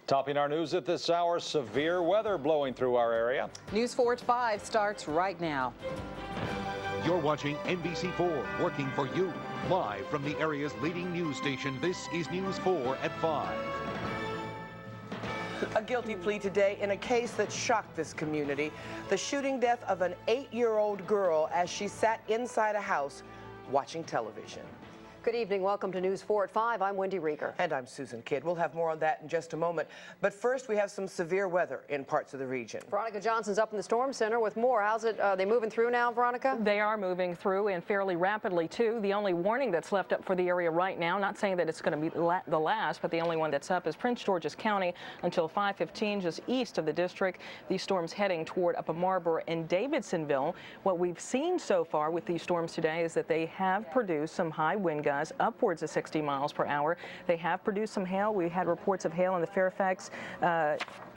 Topping our news at this hour, severe weather blowing through our area. News 4 at 5 starts right now. You're watching NBC4, working for you. Live from the area's leading news station, this is News 4 at 5. A guilty plea today in a case that shocked this community. The shooting death of an 8-year-old girl as she sat inside a house watching television. Good evening. Welcome to News 4 at 5. I'm Wendy Rieger. And I'm Susan Kidd. We'll have more on that in just a moment. But first, we have some severe weather in parts of the region. Veronica Johnson's up in the Storm Center with more. How's it? Are they moving through now, Veronica? They are moving through, and fairly rapidly, too. The only warning that's left up for the area right now, not saying that it's going to be the last, but the only one that's up is Prince George's County until 5:15, just east of the district. These storms heading toward Upper Marlboro and Davidsonville. What we've seen so far with these storms today is that they have produced some high wind gusts, upwards of 60 miles per hour. They have produced some hail. We had reports of hail in the Fairfax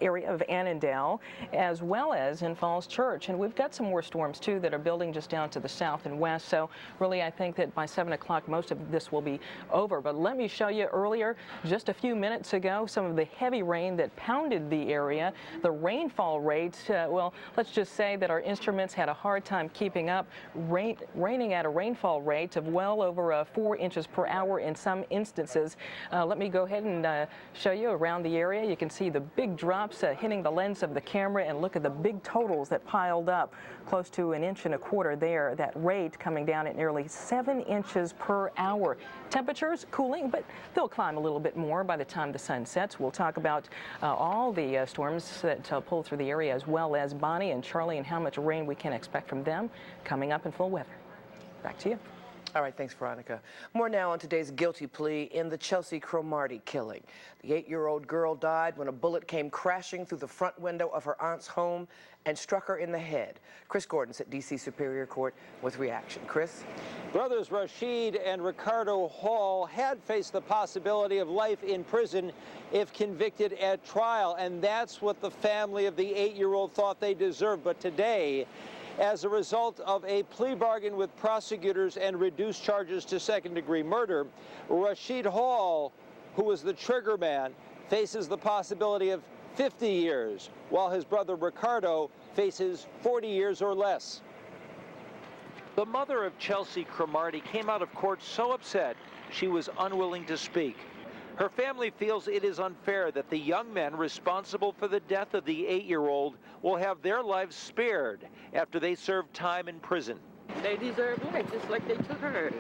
area of Annandale, as well as in Falls Church. And we've got some more storms, too, that are building just down to the south and west. So really, I think that by 7 o'clock, most of this will be over. But let me show you earlier, just a few minutes ago, some of the heavy rain that pounded the area. The rainfall rate, well, let's just say that our instruments had a hard time keeping up, raining at a rainfall rate of well over 4 inches per hour in some instances. Let me go ahead and show you around the area. You can see the big drops hitting the lens of the camera, and look at the big totals that piled up, close to 1.25 inches there. That rate coming down at nearly 7 inches per hour. Temperatures cooling, but they'll climb a little bit more by the time the sun sets. We'll talk about all the storms that pull through the area, as well as Bonnie and Charlie, and how much rain we can expect from them coming up in full weather. Back to you. All right, thanks, Veronica. More now on today's guilty plea in the Chelsea Cromartie killing. The 8-year-old girl died when a bullet came crashing through the front window of her aunt's home and struck her in the head. Chris Gordon's at D.C. Superior Court with reaction. Chris? Brothers Rashid and Ricardo Hall had faced the possibility of life in prison if convicted at trial, and that's what the family of the 8-year-old thought they deserved. But today, as a result of a plea bargain with prosecutors and reduced charges to second-degree murder, Rashid Hall, who was the trigger man, faces the possibility of 50 years, while his brother Ricardo faces 40 years or less. The mother of Chelsea Cromartie came out of court so upset she was unwilling to speak. Her family feels it is unfair that the young men responsible for the death of the 8-year-old will have their lives spared after they serve time in prison. They deserve life just like they took hers.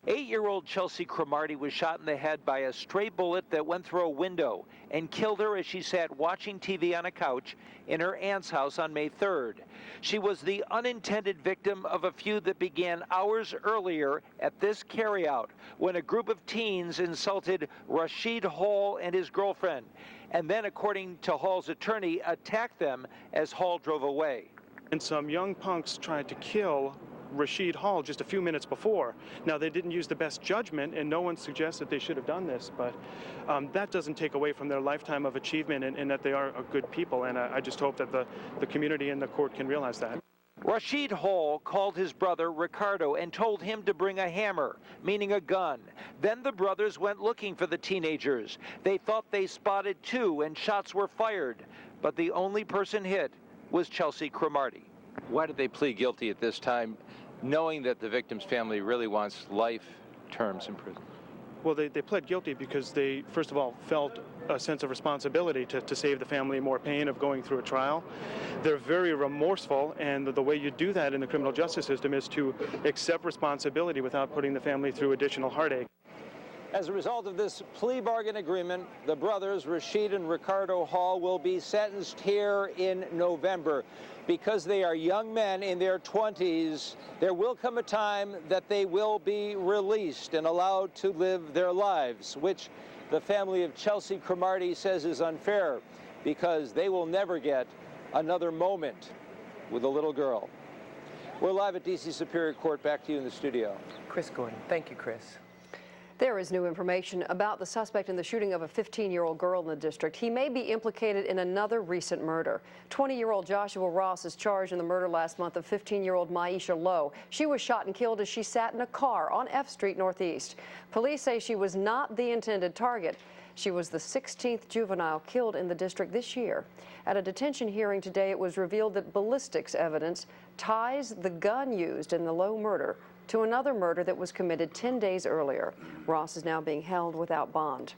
8-year-old Chelsea Cromartie was shot in the head by a stray bullet that went through a window and killed her as she sat watching TV on a couch in her aunt's house on May 3rd. She was the unintended victim of a feud that began hours earlier at this carryout when a group of teens insulted Rashid Hall and his girlfriend, and then, according to Hall's attorney, attacked them as Hall drove away. And some young punks tried to kill Rashid Hall just a few minutes before. Now, they didn't use the best judgment, and no one suggests that they should have done this, but that doesn't take away from their lifetime of achievement and that they are good people, and I just hope that the community and the court can realize that. Rashid Hall called his brother Ricardo and told him to bring a hammer, meaning a gun. Then the brothers went looking for the teenagers. They thought they spotted two, and shots were fired, but the only person hit was Chelsea Cromartie. Why did they plead guilty at this time, knowing that the victim's family really wants life terms in prison? Well, they pled guilty because they, first of all, felt a sense of responsibility to save the family more pain of going through a trial. They're very remorseful, and the way you do that in the criminal justice system is to accept responsibility without putting the family through additional heartache. As a result of this plea bargain agreement, the brothers, Rashid and Ricardo Hall, will be sentenced here in November. Because they are young men in their 20s, there will come a time that they will be released and allowed to live their lives, which the family of Chelsea Cromartie says is unfair because they will never get another moment with a little girl. We're live at D.C. Superior Court. Back to you in the studio. Chris Gordon. Thank you, Chris. There is new information about the suspect in the shooting of a 15-year-old girl in the district. He may be implicated in another recent murder. 20-year-old Joshua Ross is charged in the murder last month of 15-year-old Maisha Lowe. She was shot and killed as she sat in a car on F Street Northeast. Police say she was not the intended target. She was the 16th juvenile killed in the district this year. At a detention hearing today, it was revealed that ballistics evidence ties the gun used in the Lowe murder to another murder that was committed 10 days earlier. Ross is now being held without bond.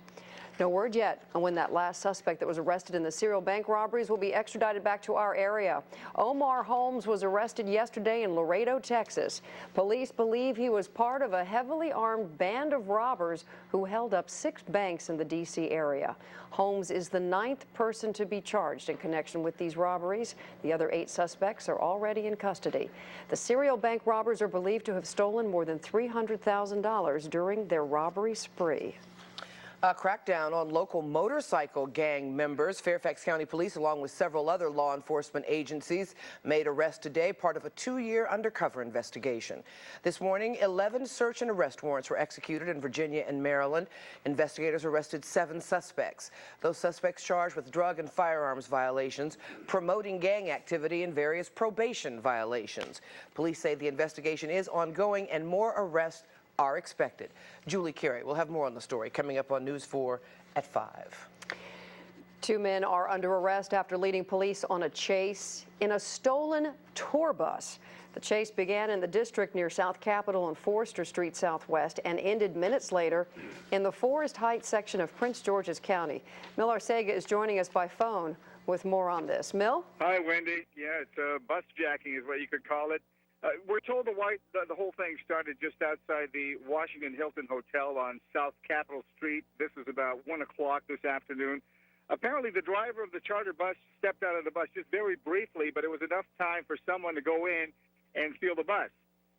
No word yet on when that last suspect that was arrested in the serial bank robberies will be extradited back to our area. Omar Holmes was arrested yesterday in Laredo, Texas. Police believe he was part of a heavily armed band of robbers who held up 6 banks in the D.C. area. Holmes is the 9th person to be charged in connection with these robberies. The other 8 suspects are already in custody. The serial bank robbers are believed to have stolen more than $300,000 during their robbery spree. A crackdown on local motorcycle gang members. Fairfax County Police, along with several other law enforcement agencies, made arrests today, part of a 2-year undercover investigation. This morning, 11 search and arrest warrants were executed in Virginia and Maryland. Investigators arrested 7 suspects. Those suspects charged with drug and firearms violations, promoting gang activity, and various probation violations. Police say the investigation is ongoing and more arrests are expected. Julie Carey will have more on the story coming up on News 4 at 5. 2 men are under arrest after leading police on a chase in a stolen tour bus. The chase began in the district near South Capitol and Forester Street Southwest and ended minutes later in the Forest Heights section of Prince George's County. Mil Arcega is joining us by phone with more on this. Mil? Hi, Wendy. Yeah, it's bus jacking is what you could call it. We're told the whole thing started just outside the Washington Hilton Hotel on South Capitol Street. This was about 1 o'clock this afternoon. Apparently, the driver of the charter bus stepped out of the bus just very briefly, but it was enough time for someone to go in and steal the bus.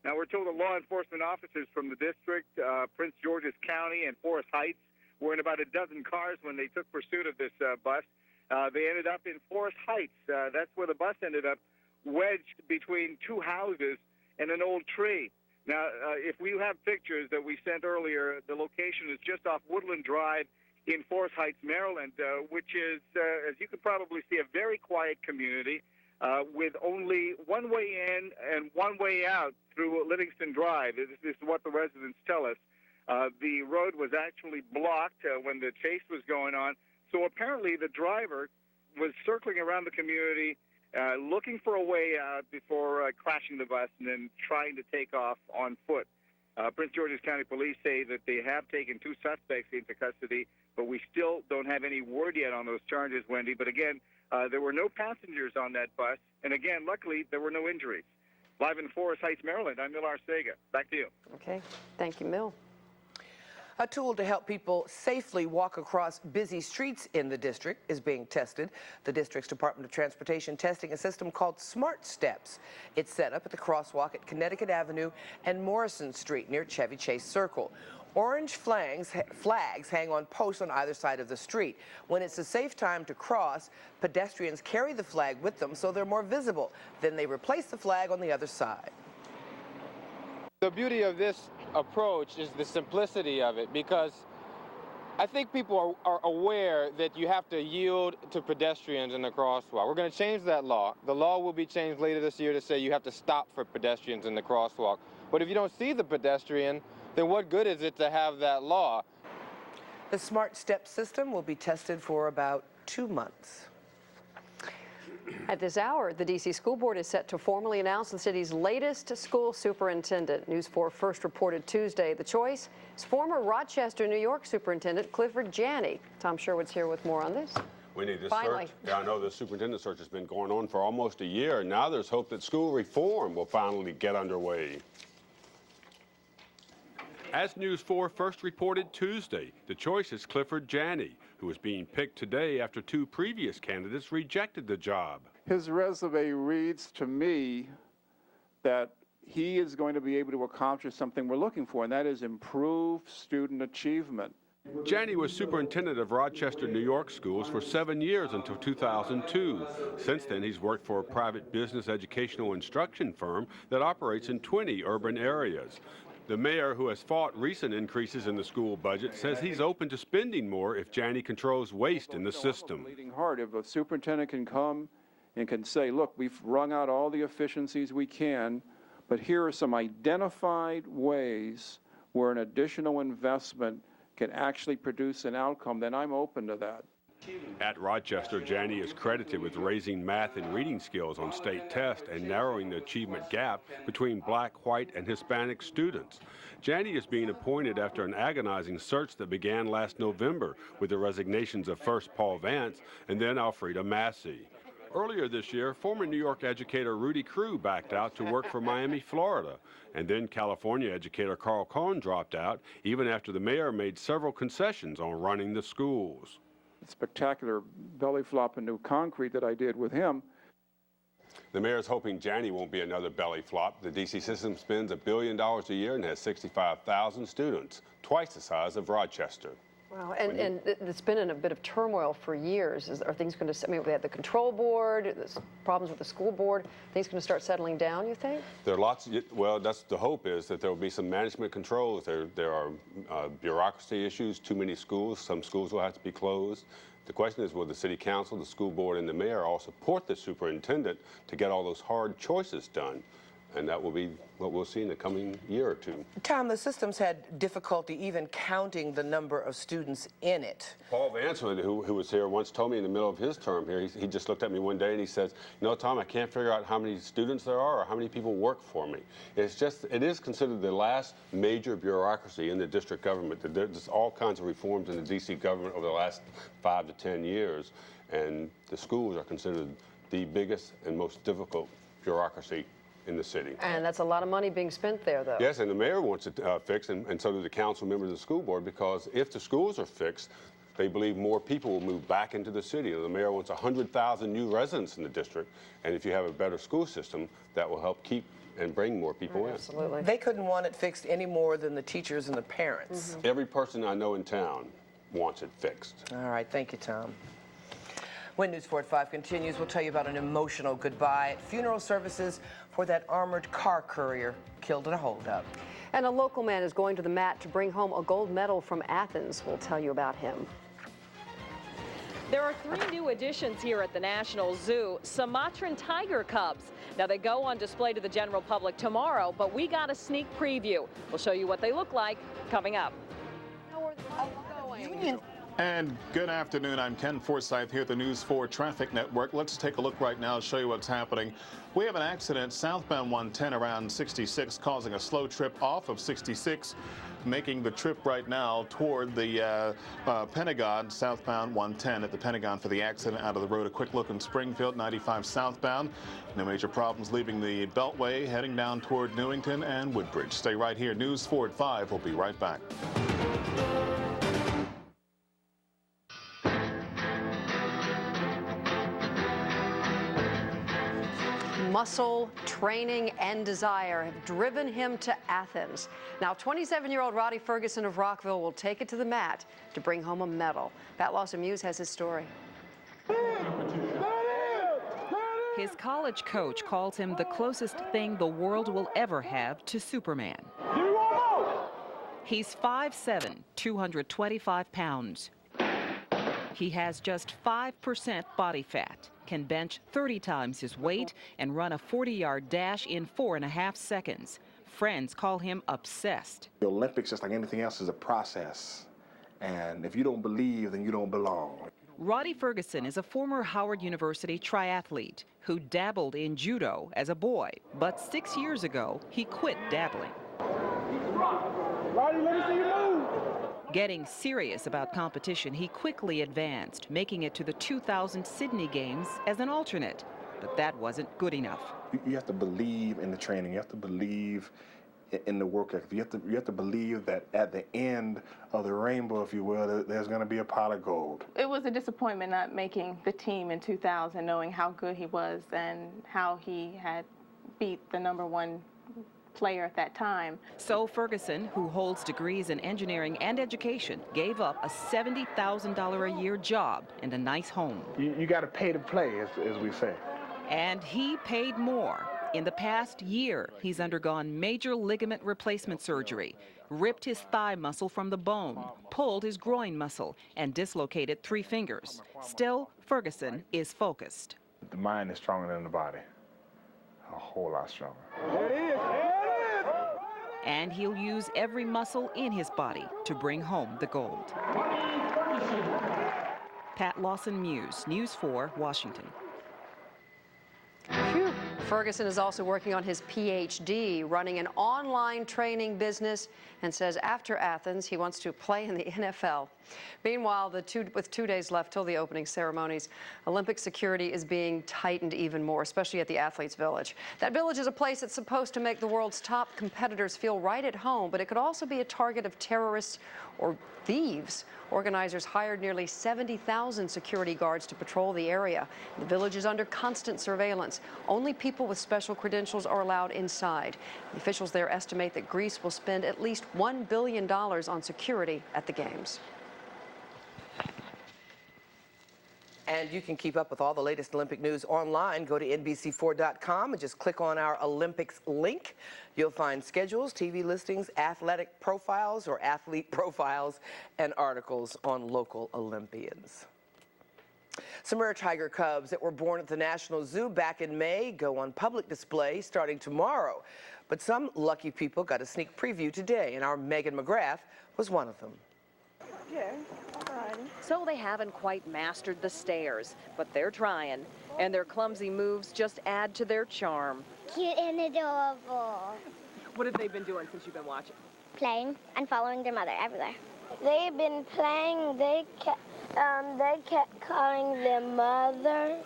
Now, we're told the law enforcement officers from the district, Prince George's County and Forest Heights, were in about a dozen cars when they took pursuit of this bus. They ended up in Forest Heights. That's where the bus ended up, wedged between 2 houses and an old tree. Now, if we have pictures that we sent earlier, the location is just off Woodland Drive in Forest Heights, Maryland, which is, as you can probably see, a very quiet community with only one way in and one way out through Livingston Drive. This is what the residents tell us. The road was actually blocked when the chase was going on. So apparently the driver was circling around the community looking for a way out before crashing the bus and then trying to take off on foot. Prince George's County Police say that they have taken 2 suspects into custody, but we still don't have any word yet on those charges, Wendy. But again, there were no passengers on that bus, and again, luckily, there were no injuries. Live in Forest Heights, Maryland, I'm Mil Arcega. Back to you. Okay. Thank you, Mil. A tool to help people safely walk across busy streets in the district is being tested. The district's Department of Transportation testing a system called Smart Steps. It's set up at the crosswalk at Connecticut Avenue and Morrison Street near Chevy Chase Circle. Orange flags hang on posts on either side of the street. When it's a safe time to cross, pedestrians carry the flag with them so they're more visible. Then they replace the flag on the other side. The beauty of this approach is the simplicity of it, because I think people are aware that you have to yield to pedestrians in the crosswalk. We're going to change that law. The law will be changed later this year to say you have to stop for pedestrians in the crosswalk. But if you don't see the pedestrian, then what good is it to have that law? The Smart Step system will be tested for about 2 months. At this hour, the D.C. School Board is set to formally announce the city's latest school superintendent. News 4 first reported Tuesday. The choice is former Rochester, New York Superintendent Clifford Janney. Tom Sherwood's here with more on this. We need this Finally. search. Yeah, I know the superintendent search has been going on for almost a year. Now there's hope that school reform will finally get underway. As News 4 first reported Tuesday, the choice is Clifford Janney, who is being picked today after 2 previous candidates rejected the job. His resume reads to me that he is going to be able to accomplish something we're looking for, and that is improve student achievement. Janney was superintendent of Rochester, New York schools for 7 years until 2002. Since then, he's worked for a private business educational instruction firm that operates in 20 urban areas. The mayor, who has fought recent increases in the school budget, says he's open to spending more if Janney controls waste in the system. If a superintendent can come and can say, look, we've wrung out all the efficiencies we can, but here are some identified ways where an additional investment can actually produce an outcome, then I'm open to that. At Rochester, Janney is credited with raising math and reading skills on state tests and narrowing the achievement gap between black, white, and Hispanic students. Janney is being appointed after an agonizing search that began last November with the resignations of first Paul Vance and then Alfreda Massey. Earlier this year, former New York educator Rudy Crew backed out to work for Miami, Florida. And then California educator Carl Cohn dropped out, even after the mayor made several concessions on running the schools. Spectacular belly flop in new concrete that I did with him. The mayor's hoping Janney won't be another belly flop. The D.C. system spends $1 billion a year and has 65,000 students, twice the size of Rochester. Wow, and it's been in a bit of turmoil for years. Are things going to, I mean, we had the control board, there's problems with the school board, things going to start settling down, you think? There are lots, well, that's the hope is that there will be some management controls. There are bureaucracy issues, too many schools. Some schools will have to be closed. The question is, will the city council, the school board, and the mayor all support the superintendent to get all those hard choices done? And that will be what we'll see in the coming year or two. Tom, the system's had difficulty even counting the number of students in it. Paul Vance, who was here, once told me in the middle of his term here, he just looked at me one day and he says, you know, Tom, I can't figure out how many students there are or how many people work for me. It is considered the last major bureaucracy in the district government. There's all kinds of reforms in the D.C. government over the last 5 to 10 years, and the schools are considered the biggest and most difficult bureaucracy in the city. And that's a lot of money being spent there, though. Yes, and the mayor wants it fixed, and so do the council members of the school board, because if the schools are fixed, they believe more people will move back into the city. The mayor wants 100,000 new residents in the district, and if you have a better school system, that will help keep and bring more people in. Absolutely. They couldn't want it fixed any more than the teachers and the parents. Every person I know in town wants it fixed. All right, thank you, Tom. When News 4 at 5 continues, we'll tell you about an emotional goodbye at funeral services for that armored car courier killed in a holdup. And a local man is going to the mat to bring home a gold medal from Athens. We'll tell you about him. There are 3 new additions here at the National Zoo, Sumatran Tiger cubs. Now, they go on display to the general public tomorrow, but we got a sneak preview. We'll show you what they look like coming up. How are the going? And good afternoon. I'm Ken Forsyth here at the News 4 Traffic Network. Let's take a look right now to show you what's happening. We have an accident southbound 110 around 66, causing a slow trip off of 66, making the trip right now toward the Pentagon, southbound 110 at the Pentagon for the accident out of the road. A quick look in Springfield, 95 southbound. No major problems leaving the Beltway, heading down toward Newington and Woodbridge. Stay right here. News 4 at 5. We'll be right back. Muscle, training, and desire have driven him to Athens. Now, 27-year-old Roddy Ferguson of Rockville will take it to the mat to bring home a medal. Pat Lawson-Muse has his story. His college coach calls him the closest thing the world will ever have to Superman. He's 5'7", 225 pounds. He has just 5% body fat, can bench 30 times his weight, and run a 40-yard dash in 4.5 seconds. Friends call him obsessed. The Olympics, just like anything else, is a process. And if you don't believe, then you don't belong. Roddy Ferguson is a former Howard University triathlete who dabbled in judo as a boy. But 6 years ago, he quit dabbling. Roddy, let me see you move. Getting serious about competition, he quickly advanced, making it to the 2000 Sydney Games as an alternate. But that wasn't good enough. You have to believe in the training. You have to believe in the work ethic. You have to believe that at the end of the rainbow, if you will, there's going to be a pot of gold. It was a disappointment not making the team in 2000, knowing how good he was and how he had beat the #1 player at that time. So Ferguson, who holds degrees in engineering and education, gave up a $70,000 a year job and a nice home. You got to pay to play, as we say. And he paid more. In the past year, he's undergone major ligament replacement surgery, ripped his thigh muscle from the bone, pulled his groin muscle, and dislocated 3 fingers. Still, Ferguson is focused. The mind is stronger than the body, a whole lot stronger. There it is. and he'll use every muscle in his body to bring home the gold. Pat Lawson-Muse, News 4, Washington. Phew. Ferguson is also working on his PhD, running an online training business, and says after Athens, he wants to play in the NFL. Meanwhile, with 2 days left till the opening ceremonies, Olympic security is being tightened even more, especially at the Athletes' Village. That village is a place that's supposed to make the world's top competitors feel right at home, but it could also be a target of terrorists or thieves. Organizers hired nearly 70,000 security guards to patrol the area. The village is under constant surveillance. Only people with special credentials are allowed inside. The officials there estimate that Greece will spend at least $1 billion on security at the Games. And you can keep up with all the latest Olympic news online. Go to NBC4.com and just click on our Olympics link. You'll find schedules, TV listings, athletic profiles or athlete profiles, and articles on local Olympians. Sumatran Tiger cubs that were born at the National Zoo back in May go on public display starting tomorrow. But some lucky people got a sneak preview today, and our Megan McGrath was one of them. Yeah, all right. So they haven't quite mastered the stairs, but they're trying. And their clumsy moves just add to their charm. Cute and adorable. What have they been doing since you've been watching? Playing and following their mother everywhere. They've been playing. They kept calling their mother.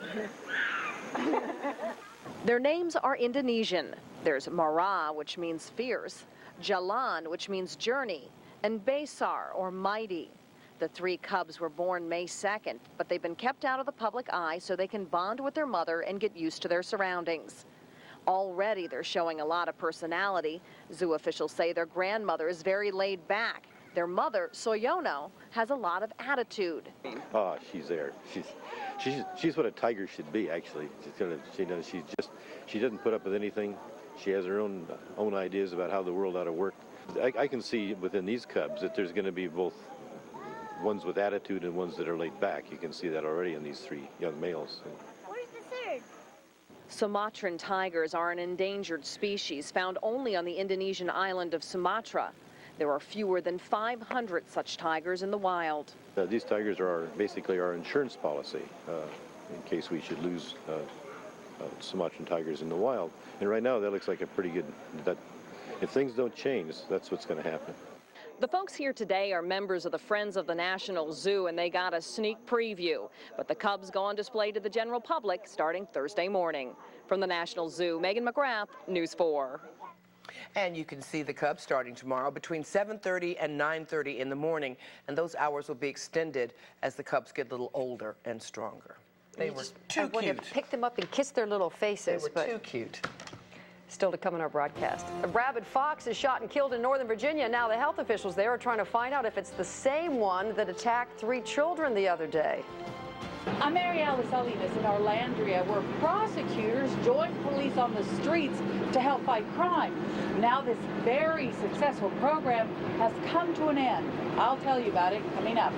Their names are Indonesian. There's Mara, which means fierce, Jalan, which means journey, and Besar, or mighty. The three cubs were born May 2nd, but they've been kept out of the public eye so they can bond with their mother and get used to their surroundings. Already, they're showing a lot of personality. Zoo officials say their grandmother is very laid back. Their mother, Soyono, has a lot of attitude. Oh, she's there. She's what a tiger should be, actually. She doesn't put up with anything. She has her own ideas about how the world ought to work. I can see within these cubs that there's going to be both ones with attitude and ones that are laid back. You can see that already in these three young males. Where's the third? Sumatran tigers are an endangered species found only on the Indonesian island of Sumatra. There are fewer than 500 such tigers in the wild. These tigers are basically our insurance policy in case we should lose Sumatran tigers in the wild. And right now that looks like a pretty good, if things don't change, that's what's going to happen. The folks here today are members of the Friends of the National Zoo, and they got a sneak preview. But the cubs go on display to the general public starting Thursday morning. From the National Zoo, Megan McGrath, News 4. And you can see the cubs starting tomorrow between 7:30 and 9:30 in the morning. And those hours will be extended as the cubs get a little older and stronger. They were too cute. I would have picked them up and kissed their little faces. They were too cute. Still to come in our broadcast. A rabid fox is shot and killed in Northern Virginia. Now the health officials there are trying to find out if it's the same one that attacked 3 children the other day. I'm Mary Alice Salinas in Arlandria, where prosecutors joined police on the streets to help fight crime. Now this very successful program has come to an end. I'll tell you about it coming up.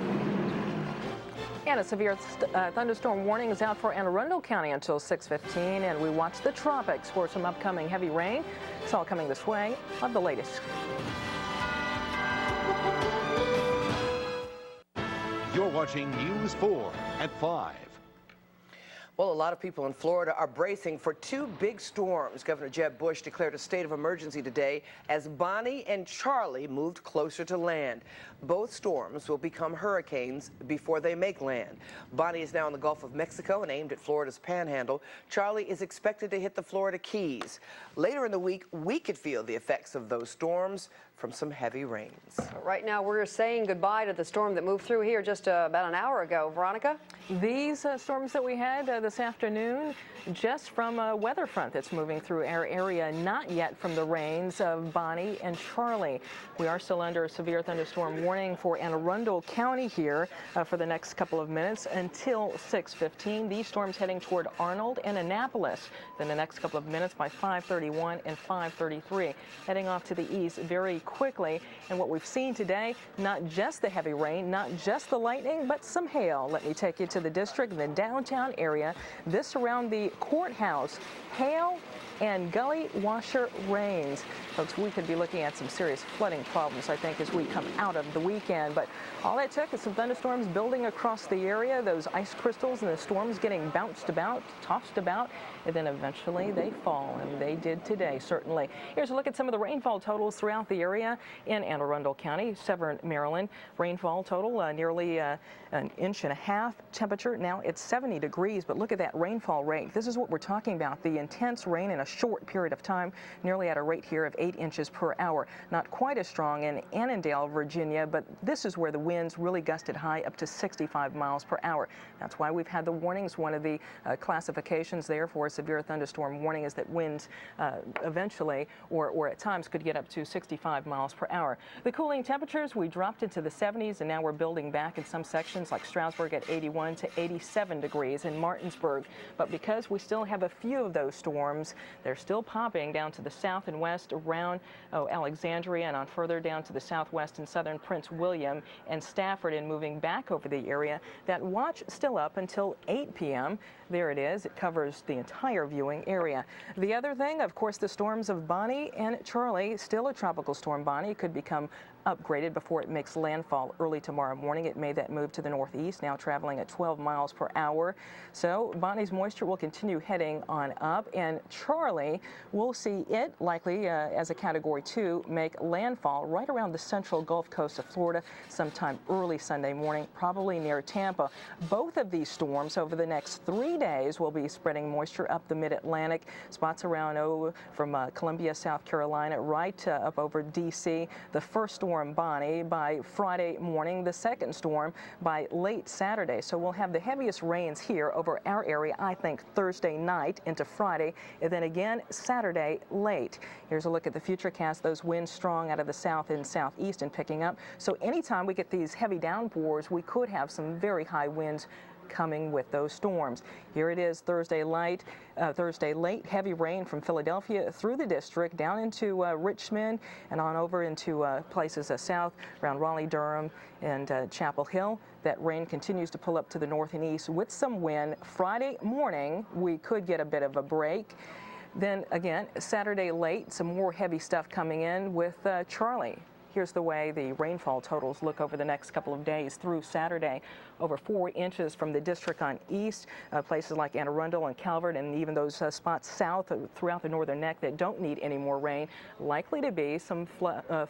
And a severe thunderstorm warning is out for Anne Arundel County until 6:15, and we watch the tropics for some upcoming heavy rain. It's all coming this way. Of the latest. You're watching News 4 at 5. Well, a lot of people in Florida are bracing for 2 big storms. Governor Jeb Bush declared a state of emergency today as Bonnie and Charlie moved closer to land. Both storms will become hurricanes before they make land. Bonnie is now in the Gulf of Mexico and aimed at Florida's panhandle. Charlie is expected to hit the Florida Keys. Later in the week, we could feel the effects of those storms from some heavy rains. Right now, we're saying goodbye to the storm that moved through here just about an hour ago. Veronica? These storms that we had this afternoon, just from a weather front that's moving through our area, not yet from the rains of Bonnie and Charlie. We are still under a severe thunderstorm warning for Anne Arundel County here for the next couple of minutes until 6:15. These storms heading toward Arnold and Annapolis. Then the next couple of minutes by 5:31 and 5:33, heading off to the east very quickly. And what we've seen today, not just the heavy rain, not just the lightning, but some hail. Let me take you to the district, the downtown area. This around the courthouse. Hail and gully washer rains. Folks, we could be looking at some serious flooding problems, I think, as we come out of the weekend. But all that took is some thunderstorms building across the area, those ice crystals and the storms getting bounced about, tossed about, and then eventually they fall, and they did today, certainly. Here's a look at some of the rainfall totals throughout the area in Anne Arundel County, Severn, Maryland. Rainfall total nearly an inch and a half. Temperature now it's 70 degrees, but look at that rainfall rate. This is what we're talking about, the intense rain in a short period of time, nearly at a rate here of 8 inches per hour. Not quite as strong in Annandale, Virginia, but this is where the winds really gusted high up to 65 miles per hour. That's why we've had the warnings. One of the classifications there for a severe thunderstorm warning is that winds eventually or at times could get up to 65 miles per hour. The cooling temperatures, we dropped into the 70s, and now we're building back in some sections like Stroudsburg at 81 to 87 degrees in Martinsburg. But because we still have a few of those storms, they're still popping down to the south and west around Alexandria and on further down to the southwest and southern Prince William and Stafford, and moving back over the area. That watch still up until 8 p.m. There it is. It covers the entire viewing area. The other thing, of course, the storms of Bonnie and Charlie, still a tropical storm. Bonnie could become upgraded before it makes landfall early tomorrow morning. It made that move to the northeast, now traveling at 12 miles per hour. So Bonnie's moisture will continue heading on up, and Charlie, we'll see it likely as a Category 2 make landfall right around the central Gulf Coast of Florida sometime early Sunday morning, probably near Tampa. Both of these storms over the next 3 days will be spreading moisture up the mid-Atlantic, spots around from Columbia, South Carolina, right up over D.C. The first storm, Bonnie, by Friday morning, the second storm by late Saturday. So we'll have the heaviest rains here over our area, I think, Thursday night into Friday, and then again Saturday late. Here's a look at the futurecast. Those winds strong out of the south and southeast and picking up. So anytime we get these heavy downpours, we could have some very high winds coming with those storms. Here it is Thursday late, heavy rain from Philadelphia through the district down into Richmond and on over into places south around Raleigh, Durham, and Chapel Hill. That rain continues to pull up to the north and east with some wind. Friday morning, we could get a bit of a break. Then again, Saturday late, some more heavy stuff coming in with Charlie. Here's the way the rainfall totals look over the next couple of days through Saturday. Over 4 inches from the district on east, places like Anne Arundel and Calvert, and even those spots south throughout the northern neck that don't need any more rain. Likely to be some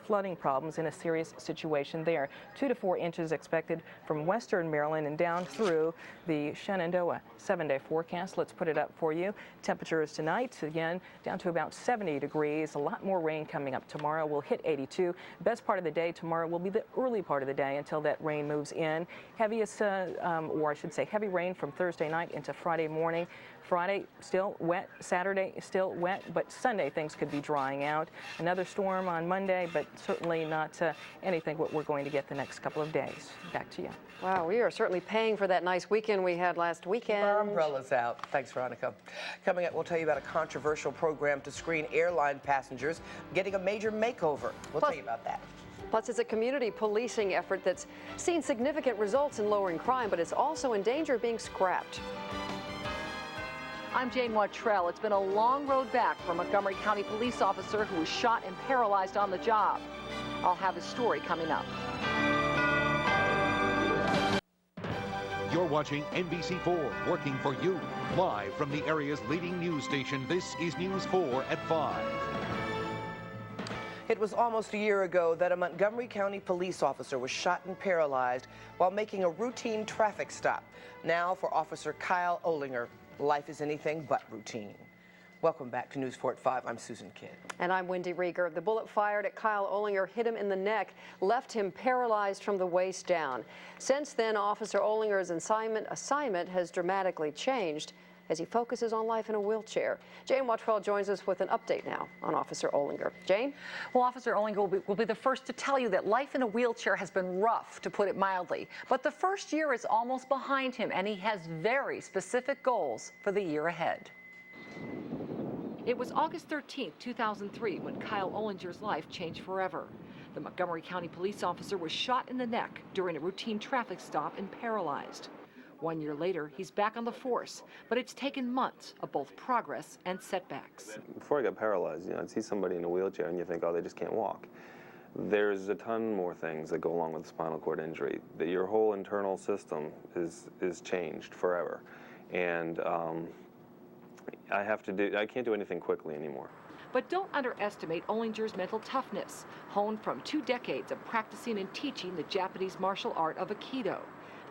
flooding problems in a serious situation there. 2 to 4 inches expected from western Maryland and down through the Shenandoah. 7-day forecast. Let's put it up for you. Temperatures tonight, again, down to about 70 degrees. A lot more rain coming up tomorrow. We'll hit 82. Best part of the day tomorrow will be the early part of the day until that rain moves in. Heaviest, or I should say heavy rain from Thursday night into Friday morning. Friday still wet, Saturday still wet, but Sunday things could be drying out. Another storm on Monday, but certainly not anything what we're going to get the next couple of days. Back to you. Wow, we are certainly paying for that nice weekend we had last weekend. Keep our umbrellas out. Thanks, Veronica. Coming up, we'll tell you about a controversial program to screen airline passengers getting a major makeover. We'll tell you about that. Plus, it's a community policing effort that's seen significant results in lowering crime, but it's also in danger of being scrapped. I'm Jane Wattrell. It's been a long road back for a Montgomery County police officer who was shot and paralyzed on the job. I'll have his story coming up. You're watching NBC4, working for you. Live from the area's leading news station, this is News 4 at 5. It was almost a year ago that a Montgomery County police officer was shot and paralyzed while making a routine traffic stop. Now for Officer Kyle Olinger, life is anything but routine. Welcome back to News 4 at 5. I'm Susan Kidd. And I'm Wendy Rieger. The bullet fired at Kyle Olinger hit him in the neck, left him paralyzed from the waist down. Since then, Officer Olinger's assignment has dramatically changed as he focuses on life in a wheelchair. Jane Wattrell joins us with an update now on Officer Olinger. Jane? Well, Officer Olinger will be the first to tell you that life in a wheelchair has been rough, to put it mildly. But the first year is almost behind him, and he has very specific goals for the year ahead. It was August 13, 2003, when Kyle Olinger's life changed forever. The Montgomery County police officer was shot in the neck during a routine traffic stop and paralyzed. 1 year later, he's back on the force, but it's taken months of both progress and setbacks. Before I got paralyzed, I'd see somebody in a wheelchair and you think, oh, they just can't walk. There's a ton more things that go along with spinal cord injury. That your whole internal system is changed forever. And I can't do anything quickly anymore. But don't underestimate Ollinger's mental toughness, honed from 2 decades of practicing and teaching the Japanese martial art of Aikido.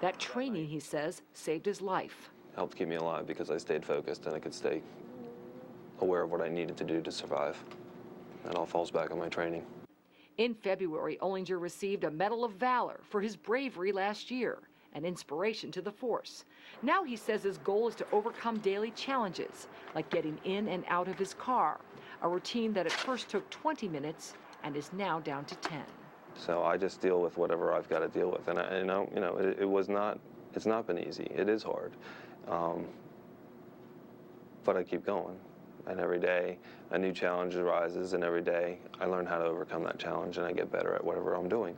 That training, he says, saved his life. Helped keep me alive because I stayed focused and I could stay aware of what I needed to do to survive. That all falls back on my training. In February, Ollinger received a Medal of Valor for his bravery last year, an inspiration to the force. Now he says his goal is to overcome daily challenges, like getting in and out of his car, a routine that at first took 20 minutes and is now down to 10. So I just deal with whatever I've got to deal with, and it's not been easy. It is hard, but I keep going, and every day a new challenge arises, and every day I learn how to overcome that challenge, and I get better at whatever I'm doing.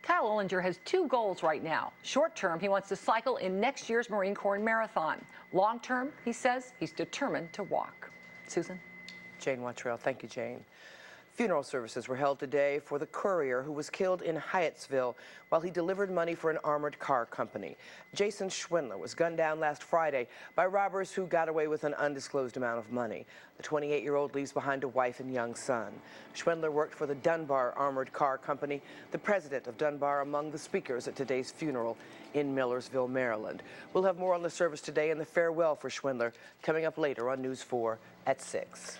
Kyle Ollinger has 2 goals right now. Short term, he wants to cycle in next year's Marine Corps Marathon. Long term, he says he's determined to walk. Susan? Jane Wattrell. Thank you, Jane. Funeral services were held today for the courier who was killed in Hyattsville while he delivered money for an armored car company. Jason Schwindler was gunned down last Friday by robbers who got away with an undisclosed amount of money. The 28-year-old leaves behind a wife and young son. Schwindler worked for the Dunbar Armored Car Company, the president of Dunbar among the speakers at today's funeral in Millersville, Maryland. We'll have more on the service today and the farewell for Schwindler coming up later on News 4 at 6.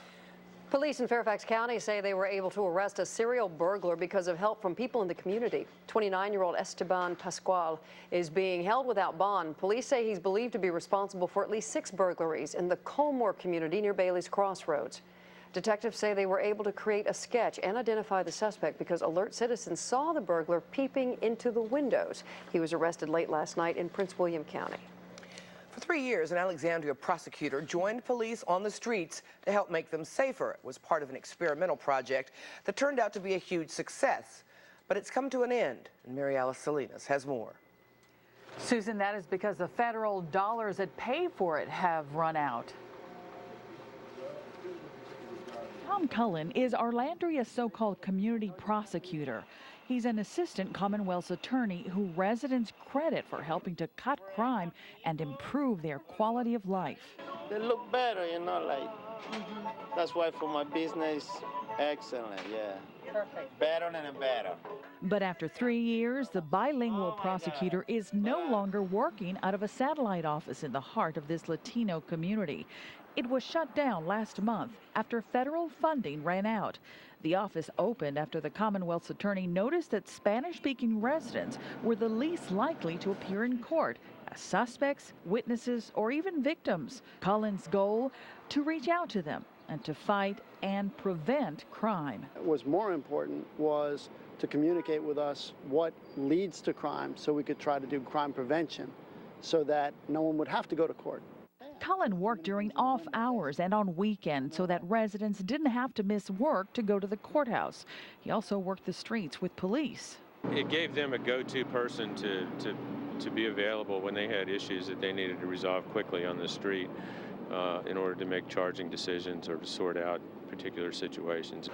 Police in Fairfax County say they were able to arrest a serial burglar because of help from people in the community. 29-year-old Esteban Pascual is being held without bond. Police say he's believed to be responsible for at least 6 burglaries in the Colmore community near Bailey's Crossroads. Detectives say they were able to create a sketch and identify the suspect because alert citizens saw the burglar peeping into the windows. He was arrested late last night in Prince William County. For 3 years, an Alexandria prosecutor joined police on the streets to help make them safer. It was part of an experimental project that turned out to be a huge success. But it's come to an end, and Mary Alice Salinas has more. Susan, that is because the federal dollars that pay for it have run out. Tom Cullen is Arlandria's so-called community prosecutor. He's an assistant Commonwealth's attorney who residents credit for helping to cut crime and improve their quality of life. They look better, that's why for my business, excellent, yeah. Perfect. Better and better. But after 3 years, the bilingual prosecutor is no longer working out of a satellite office in the heart of this Latino community. It was shut down last month after federal funding ran out. The office opened after the Commonwealth's attorney noticed that Spanish-speaking residents were the least likely to appear in court as suspects, witnesses, or even victims. Cullen's goal, to reach out to them and to fight and prevent crime. What was more important was to communicate with us what leads to crime so we could try to do crime prevention so that no one would have to go to court. Cullen worked during off hours and on weekends so that residents didn't have to miss work to go to the courthouse. He also worked the streets with police. It gave them a go-to person to be available when they had issues that they needed to resolve quickly on the street in order to make charging decisions or to sort out particular situations.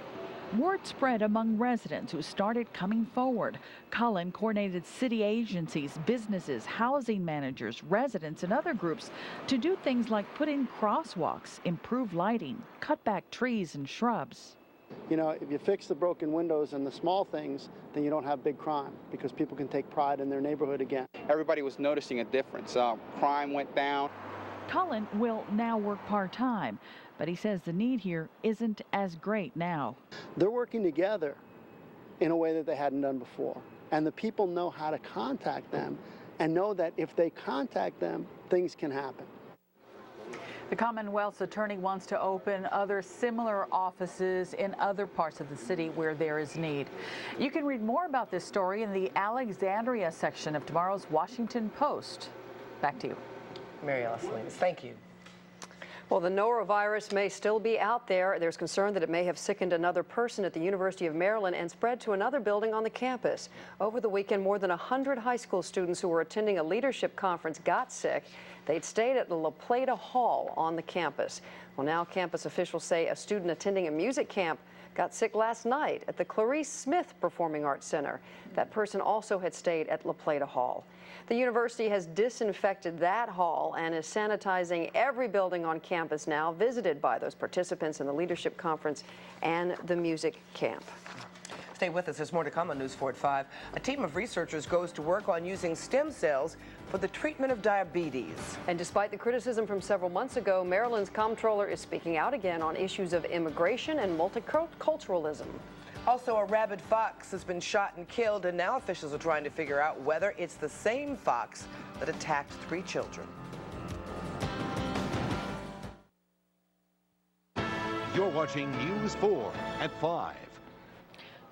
Word spread among residents who started coming forward. Cullen coordinated city agencies, businesses, housing managers, residents, and other groups to do things like put in crosswalks, improve lighting, cut back trees and shrubs. If you fix the broken windows and the small things, then you don't have big crime because people can take pride in their neighborhood again. Everybody was noticing a difference. Crime went down. Cullen will now work part-time, but he says the need here isn't as great now. They're working together in a way that they hadn't done before. And the people know how to contact them and know that if they contact them, things can happen. The Commonwealth's attorney wants to open other similar offices in other parts of the city where there is need. You can read more about this story in the Alexandria section of tomorrow's Washington Post. Back to you. Mary Alice Salinas, thank you. Well, the norovirus may still be out there. There's concern that it may have sickened another person at the University of Maryland and spread to another building on the campus. Over the weekend, more than 100 high school students who were attending a leadership conference got sick. They'd stayed at the La Plata Hall on the campus. Well, now campus officials say a student attending a music camp got sick last night at the Clarice Smith Performing Arts Center. That person also had stayed at La Plata Hall. The university has disinfected that hall and is sanitizing every building on campus now visited by those participants in the leadership conference and the music camp. Stay with us. There's more to come on News 4 at 5. A team of researchers goes to work on using stem cells for the treatment of diabetes. And despite the criticism from several months ago, Maryland's comptroller is speaking out again on issues of immigration and multiculturalism. Also, a rabid fox has been shot and killed, and now officials are trying to figure out whether it's the same fox that attacked 3 children. You're watching News 4 at 5.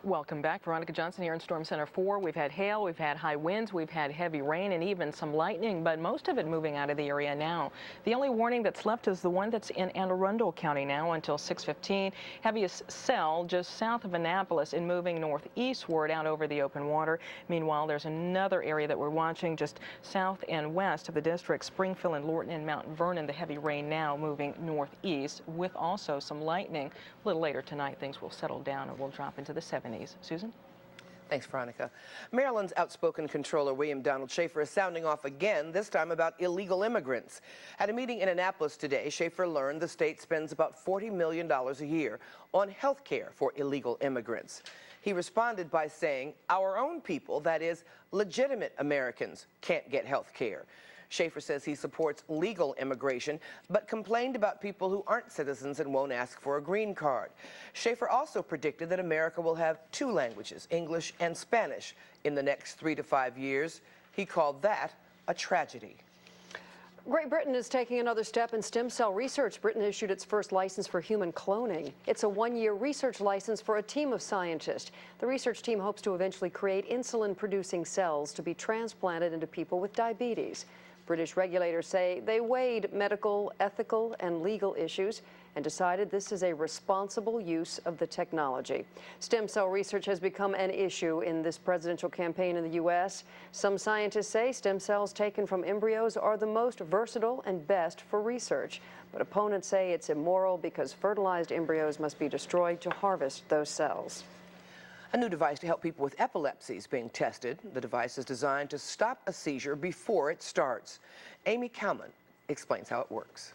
Welcome back. Veronica Johnson here in Storm Center 4. We've had hail, we've had high winds, we've had heavy rain and even some lightning, but most of it moving out of the area now. The only warning that's left is the one that's in Anne Arundel County now until 6:15. Heaviest cell just south of Annapolis and moving northeastward out over the open water. Meanwhile, there's another area that we're watching just south and west of the district, Springfield and Lorton and Mount Vernon. The heavy rain now moving northeast with also some lightning. A little later tonight, things will settle down and will drop into the 70s. Susan? Thanks, Veronica. Maryland's outspoken controller, William Donald Schaefer, is sounding off again, this time about illegal immigrants. At a meeting in Annapolis today, Schaefer learned the state spends about $40 million a year on health care for illegal immigrants. He responded by saying, our own people, that is, legitimate Americans, can't get health care. Schaefer says he supports legal immigration, but complained about people who aren't citizens and won't ask for a green card. Schaefer also predicted that America will have 2 languages, English and Spanish, in the next 3 to 5 years. He called that a tragedy. Great Britain is taking another step in stem cell research. Britain issued its first license for human cloning. It's a 1-year research license for a team of scientists. The research team hopes to eventually create insulin-producing cells to be transplanted into people with diabetes. British regulators say they weighed medical, ethical, and legal issues and decided this is a responsible use of the technology. Stem cell research has become an issue in this presidential campaign in the U.S. Some scientists say stem cells taken from embryos are the most versatile and best for research. But opponents say it's immoral because fertilized embryos must be destroyed to harvest those cells. A new device to help people with epilepsy is being tested. The device is designed to stop a seizure before it starts. Amy Kalman explains how it works.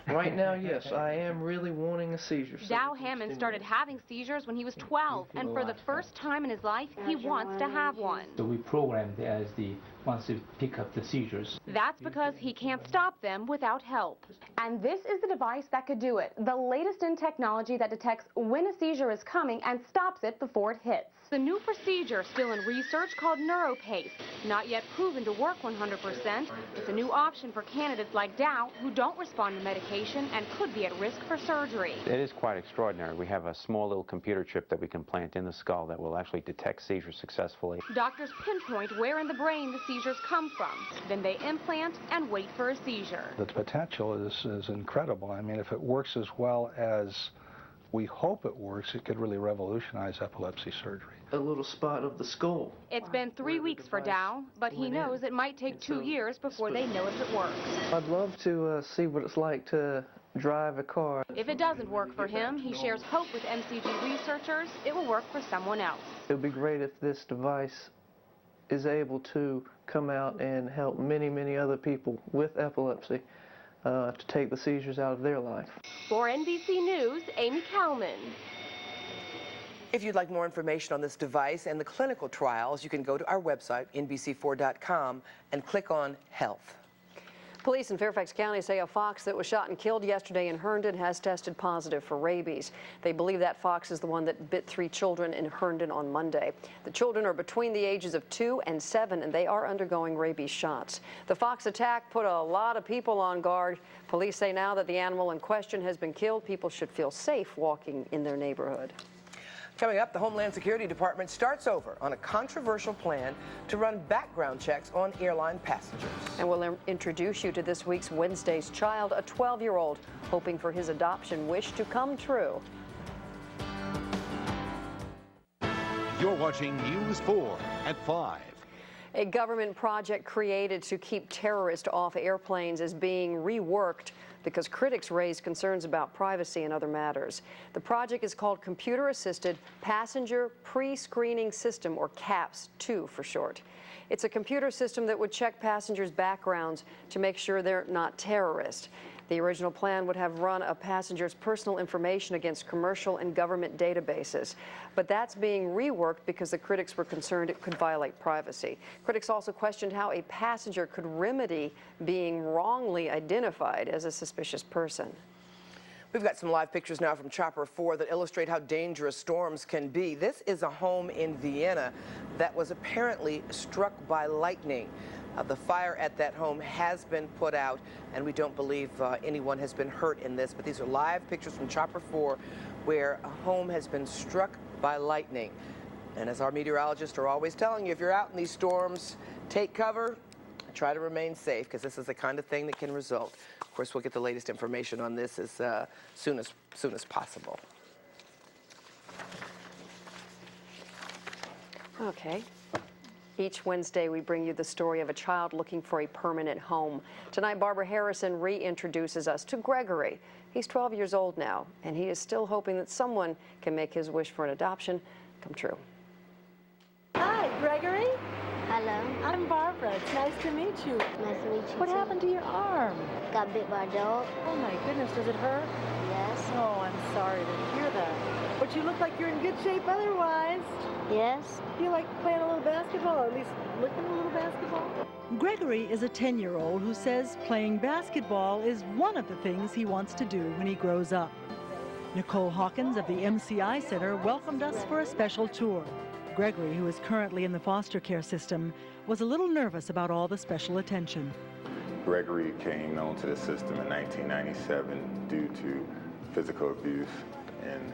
Right now, yes, I am really wanting a seizure. Dow Hammond started having seizures when he was 12, and for the first time in his life, he wants to have one. So we programmed as the ones to pick up the seizures. That's because he can't stop them without help. And this is the device that could do it, the latest in technology that detects when a seizure is coming and stops it before it hits. The new procedure, still in research, called NeuroPace, not yet proven to work 100%. It's a new option for candidates like Dow who don't respond to medication and could be at risk for surgery. It is quite extraordinary. We have a small little computer chip that we can plant in the skull that will actually detect seizures successfully. Doctors pinpoint where in the brain the seizures come from. Then they implant and wait for a seizure. The potential is incredible. I mean, if it works as well as we hope it works, it could really revolutionize epilepsy surgery. A little spot of the skull. It's been 3 weeks for Dow, but he knows it might take 2 years before they know if it works. I'd love to see what it's like to drive a car. If it doesn't work for him, he shares hope with MCG researchers it will work for someone else. It would be great if this device is able to come out and help many, many other people with epilepsy to take the seizures out of their life. For NBC News, Amy Kalman. If you'd like more information on this device and the clinical trials, you can go to our website, NBC4.com, and click on Health. Police in Fairfax County say a fox that was shot and killed yesterday in Herndon has tested positive for rabies. They believe that fox is the one that bit 3 children in Herndon on Monday. The children are between the ages of 2 and 7, and they are undergoing rabies shots. The fox attack put a lot of people on guard. Police say now that the animal in question has been killed, people should feel safe walking in their neighborhood. Coming up, the Homeland Security Department starts over on a controversial plan to run background checks on airline passengers. And we'll introduce you to this week's Wednesday's Child, a 12-year-old hoping for his adoption wish to come true. You're watching News 4 at 5. A government project created to keep terrorists off airplanes is being reworked because critics raise concerns about privacy and other matters. The project is called Computer Assisted Passenger Pre-Screening System, or CAPS-2 for short. It's a computer system that would check passengers' backgrounds to make sure they're not terrorists. The original plan would have run a passenger's personal information against commercial and government databases. But that's being reworked because the critics were concerned it could violate privacy. Critics also questioned how a passenger could remedy being wrongly identified as a suspicious person. We've got some live pictures now from Chopper 4 that illustrate how dangerous storms can be. This is a home in Vienna that was apparently struck by lightning. The fire at that home has been put out, and we don't believe anyone has been hurt in this, but these are live pictures from Chopper 4 where a home has been struck by lightning. And as our meteorologists are always telling you, if you're out in these storms, take cover, try to remain safe, because this is the kind of thing that can result. Of course, we'll get the latest information on this as soon as possible. Okay. Each Wednesday, we bring you the story of a child looking for a permanent home. Tonight, Barbara Harrison reintroduces us to Gregory. He's 12 years old now, and he is still hoping that someone can make his wish for an adoption come true. Hi, Gregory. Hello. I'm Barbara. It's nice to meet you. Nice to meet you. What happened to your arm? Got bit by a dog. Oh, my goodness. Does it hurt? Yes. Oh, I'm sorry to hear that. But you look like you're in good shape otherwise. Yes. Do you like playing a little basketball, or at least looking a little basketball? Gregory is a 10-year-old who says playing basketball is one of the things he wants to do when he grows up. Nicole Hawkins of the MCI Center welcomed us for a special tour. Gregory, who is currently in the foster care system, was a little nervous about all the special attention. Gregory came onto the system in 1997 due to physical abuse and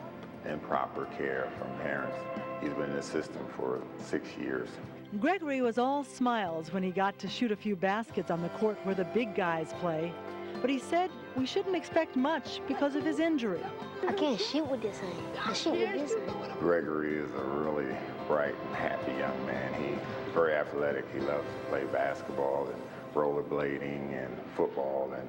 improper care from parents. He's been in the system for 6 years. Gregory was all smiles when he got to shoot a few baskets on the court where the big guys play. But he said we shouldn't expect much because of his injury. I can't shoot with this hand. I shoot with this hand. Gregory is a really bright and happy young man. He's very athletic. He loves to play basketball and rollerblading and football, and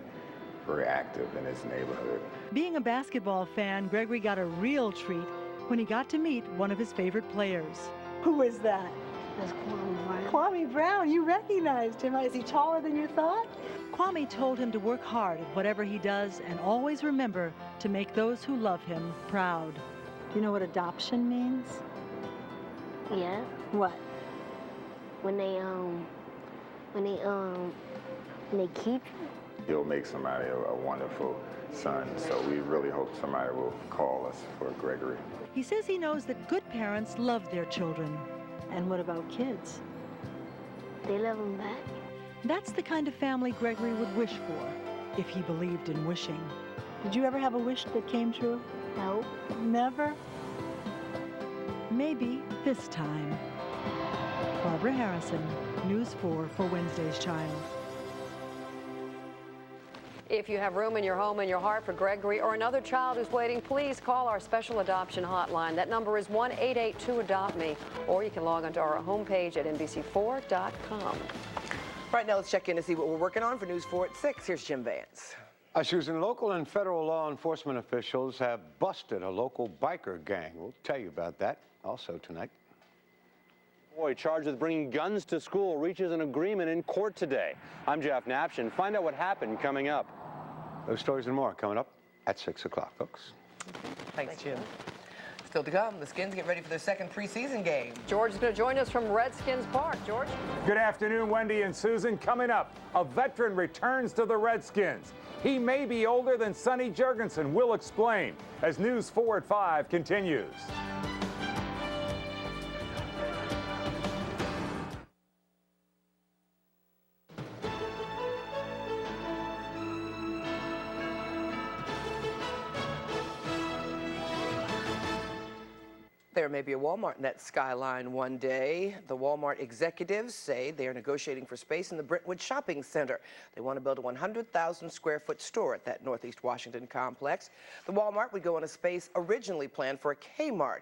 very active in his neighborhood. Being a basketball fan, Gregory got a real treat when he got to meet one of his favorite players. Who is that? That's Kwame Brown. Kwame Brown. You recognized him. Is he taller than you thought? Kwame told him to work hard at whatever he does and always remember to make those who love him proud. Do you know what adoption means? Yeah. What? When they keep you. He'll make somebody a wonderful son, so we really hope somebody will call us for Gregory. He says he knows that good parents love their children. And what about kids? They love them back. That's the kind of family Gregory would wish for, if he believed in wishing. Did you ever have a wish that came true? No. Never? Maybe this time. Barbara Harrison, News 4 for Wednesday's Child. If you have room in your home and your heart for Gregory or another child who's waiting, please call our special adoption hotline. That number is 1-882-ADOPT-ME, or you can log onto our homepage at NBC4.com. Right now, let's check in to see what we're working on for News 4 at 6. Here's Jim Vance. Susan, local and federal law enforcement officials have busted a local biker gang. We'll tell you about that also tonight. Boy charged with bringing guns to school reaches an agreement in court today. I'm Jeff Napshin. Find out what happened coming up. Those stories and more coming up at 6 o'clock, folks. Thanks, Jim. Still to come, the Skins get ready for their second preseason game. George is going to join us from Redskins Park. George? Good afternoon, Wendy and Susan. Coming up, a veteran returns to the Redskins. He may be older than Sonny Jurgensen. We'll explain as News 4 at 5 continues. There may be a Walmart in that skyline one day. The Walmart executives say they are negotiating for space in the Brentwood Shopping Center. They want to build a 100,000 square foot store at that Northeast Washington complex. The Walmart would go in a space originally planned for a Kmart.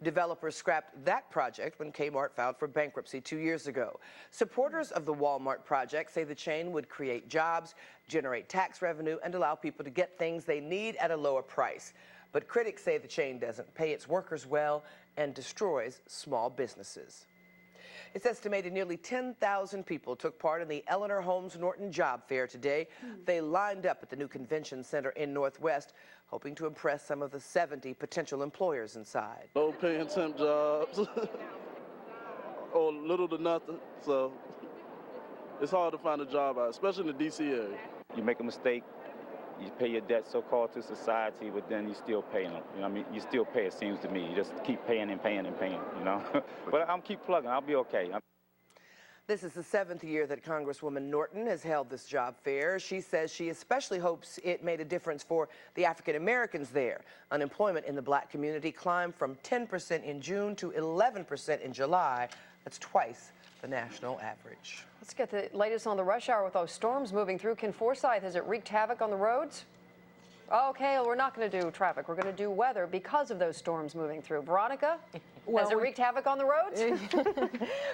Developers scrapped that project when Kmart filed for bankruptcy 2 years ago. Supporters of the Walmart project say the chain would create jobs, generate tax revenue, and allow people to get things they need at a lower price. But critics say the chain doesn't pay its workers well and destroys small businesses. It's estimated nearly 10,000 people took part in the Omar Holmes Norton Job Fair today. They lined up at the new convention center in Northwest, hoping to impress some of the 70 potential employers inside. Low-paying temp jobs, or little to nothing, so it's hard to find a job out, especially in the DC area. You make a mistake, you pay your debt so-called to society, but then you still pay them. You know what I mean? You still pay, it seems to me. You just keep paying and paying and paying, you know? But I'm keep plugging. I'll be okay. This is the 7th year that Congresswoman Norton has held this job fair. She says she especially hopes it made a difference for the African Americans there. Unemployment in the black community climbed from 10% in June to 11% in July. That's twice the national average. Let's get the latest on the rush hour with those storms moving through. Ken Forsyth, has it wreaked havoc on the roads? Okay, well, we're not going to do traffic. We're going to do weather because of those storms moving through. Veronica, has it wreaked havoc on the roads?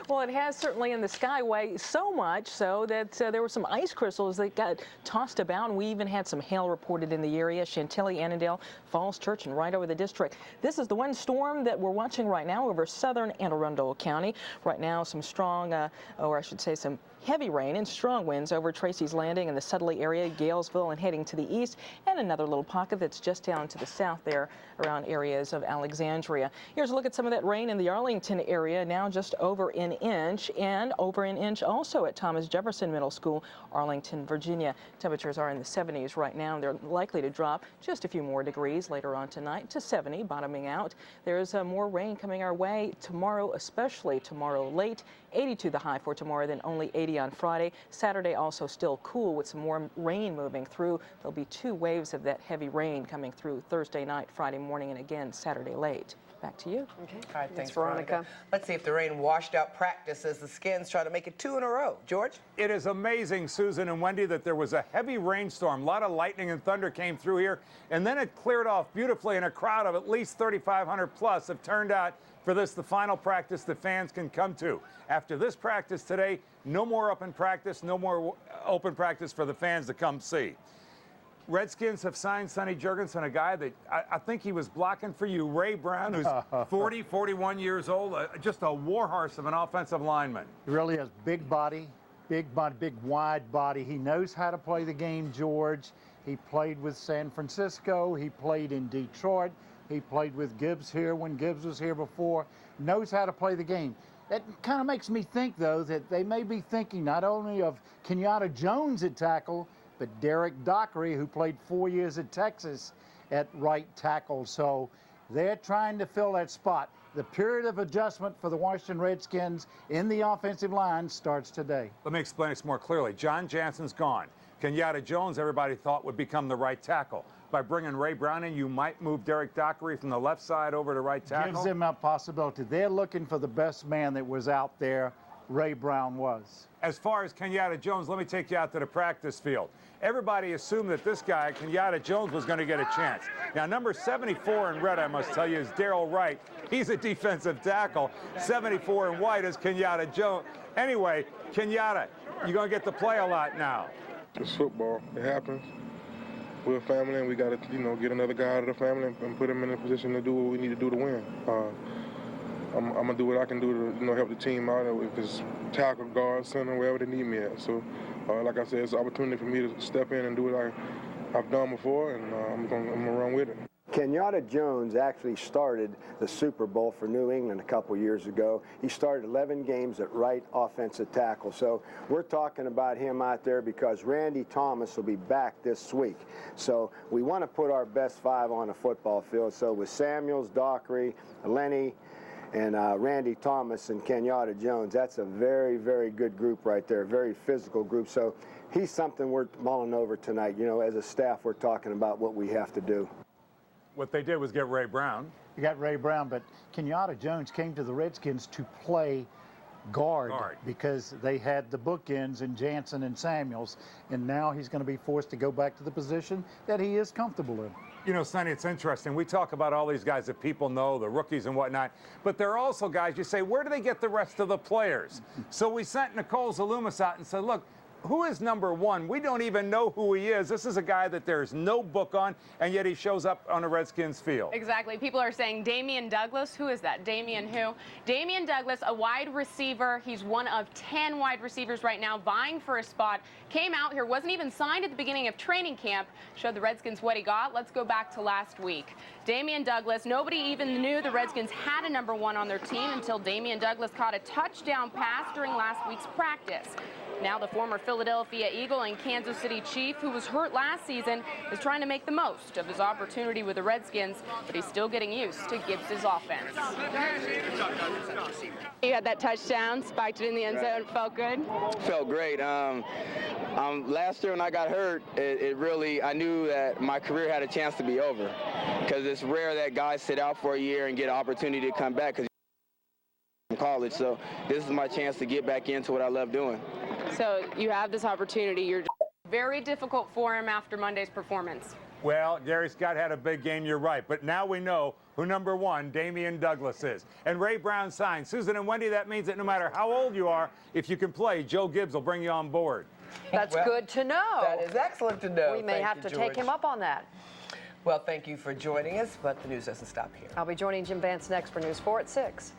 Well, it has certainly in the Skyway, so much so that there were some ice crystals that got tossed about, and we even had some hail reported in the area, Chantilly, Annandale, Falls Church, and right over the district. This is the one storm that we're watching right now over southern Anne Arundel County. Right now, some strong, or I should say some heavy rain and strong winds over Tracy's Landing in the Sudley area, Galesville, and heading to the east, and another little pocket that's just down to the south there around areas of Alexandria. Here's a look at some of that rain in the Arlington area, now just over an inch, and over an inch also at Thomas Jefferson Middle School, Arlington, Virginia. Temperatures are in the 70s right now, and they're likely to drop just a few more degrees later on tonight to 70, bottoming out. There's more rain coming our way tomorrow, especially tomorrow late. 82 the high for tomorrow, then only 80 on Friday. Saturday also still cool with some more rain moving through. There'll be 2 waves of that heavy rain coming through Thursday night, Friday morning, and again Saturday late. Back to you. Okay. All right, thanks, Veronica. Let's see if the rain washed out practice as the Skins try to make it 2 in a row. George? It is amazing, Susan and Wendy, that there was a heavy rainstorm. A lot of lightning and thunder came through here, and then it cleared off beautifully, and a crowd of at least 3,500 plus have turned out for this, the final practice that fans can come to. After this practice today, no more open practice, no more open practice for the fans to come see. Redskins have signed Sonny Jurgensen, a guy that I think he was blocking for you, Ray Brown, who's 40, 41 years old, just a warhorse of an offensive lineman. He really has big body, big wide body. He knows how to play the game, George. He played with San Francisco. He played in Detroit. He played with Gibbs here when Gibbs was here before. Knows how to play the game. That kind of makes me think, though, that they may be thinking not only of Kenyatta Jones at tackle, but Derek Dockery, who played 4 years at Texas at right tackle. So they're trying to fill that spot. The period of adjustment for the Washington Redskins in the offensive line starts today. Let me explain this more clearly. John Jansen's gone. Kenyatta Jones, everybody thought, would become the right tackle. By bringing Ray Brown in, you might move Derek Dockery from the left side over to right tackle. Gives them a possibility. They're looking for the best man that was out there. Ray Brown was. As far as Kenyatta Jones, let me take you out to the practice field. Everybody assumed that this guy, Kenyatta Jones, was going to get a chance. Now, number 74 in red, I must tell you, is Darrell Wright. He's a defensive tackle. 74 in white is Kenyatta Jones. Anyway, Kenyatta, you're going to get to play a lot now. It's football. It happens. We're a family, and we got to, get another guy out of the family and put him in a position to do what we need to do to win. I'm going to do what I can do to, help the team out, if it's tackle, guard, center, wherever they need me at. So, like I said, it's an opportunity for me to step in and do what I've done before, and I'm going to run with it. Kenyatta Jones actually started the Super Bowl for New England a couple years ago. He started 11 games at right offensive tackle. So we're talking about him out there because Randy Thomas will be back this week. So we want to put our best 5 on the football field. So with Samuels, Dockery, Lenny, and Randy Thomas and Kenyatta Jones, that's a very, very good group right there, very physical group. So he's something we're mulling over tonight. As a staff, we're talking about what we have to do. What they did was get Ray Brown. You got Ray Brown, but Kenyatta Jones came to the Redskins to play guard because they had the bookends in Jansen and Samuels, and now he's going to be forced to go back to the position that he is comfortable in. You know, Sonny, it's interesting. We talk about all these guys that people know, the rookies and whatnot, but there are also guys you say, where do they get the rest of the players? So we sent Nicole Zalumis out and said, look, who is number one? We don't even know who he is. This is a guy that there's no book on, and yet he shows up on a Redskins field. Exactly. People are saying Damien Douglas. Who is that? Damien who? Damien Douglas, a wide receiver. He's one of 10 wide receivers right now vying for a spot. Came out here, wasn't even signed at the beginning of training camp. Showed the Redskins what he got. Let's go back to last week. Damien Douglas, nobody even knew the Redskins had a number one on their team until Damien Douglas caught a touchdown pass during last week's practice. Now the former Philadelphia Eagle and Kansas City Chief, who was hurt last season, is trying to make the most of his opportunity with the Redskins, but he's still getting used to Gibbs' offense. You had that touchdown, spiked it in the end zone, felt good? Felt great. Last year when I got hurt, it really, I knew that my career had a chance to be over, because it's rare that guys sit out for a year and get an opportunity to come back from college. So this is my chance to get back into what I love doing. So you have this opportunity. You're very difficult for him after Monday's performance. Well, Gary Scott had a big game, you're right. But now we know who number one, Damien Douglas, is. And Ray Brown signed. Susan and Wendy, that means that no matter how old you are, if you can play, Joe Gibbs will bring you on board. That's good to know. That is excellent to know. We may have to take him up on that. Well, thank you for joining us, but the news doesn't stop here. I'll be joining Jim Vance next for News 4 at 6.